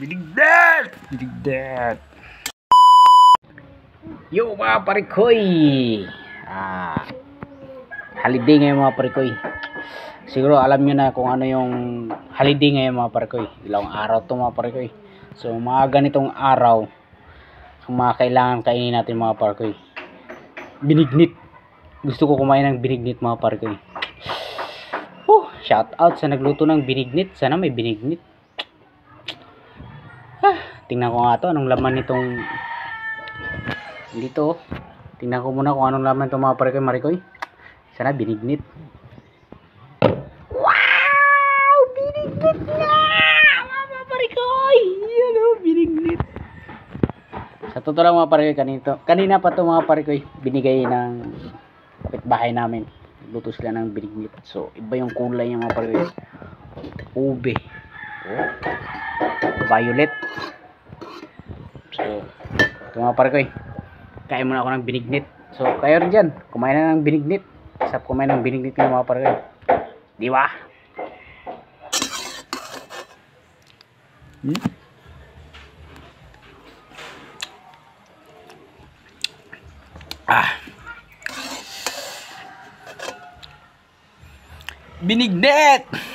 Binigdet! Binigdet! Yo mga parikoy! Holiday ngayon mga parikoy. Siguro alam nyo na kung ano yung holiday ngayon mga parikoy. Ilang araw to mga parikoy. So mga ganitong araw, ang mga kailangan kainin natin mga parikoy. Binignit. Gusto ko kumain ng binignit mga parikoy. Shout out sa nagluto ng binignit. Sana may binignit. Tingnan ko nga to, anong laman nitong dito. Tingnan ko muna kung anong laman itong mga parikoy marikoy. Sana binignit. Wow! Binignit na! Mga parikoy! Yan o, binignit. Sa totoo lang mga parikoy, kanina pa to mga parikoy, binigay ng kapitbahay namin. Luto sila ng binignit. So, iba yung kulay ng mga parikoy. Ube. Violet. So, ito mga parikoy, kain muna ako ng binignit. So, kayo rin dyan, kumain na ng binignit. Sarap kumain ng binignit ng mga parikoy. Di ba? Binignit!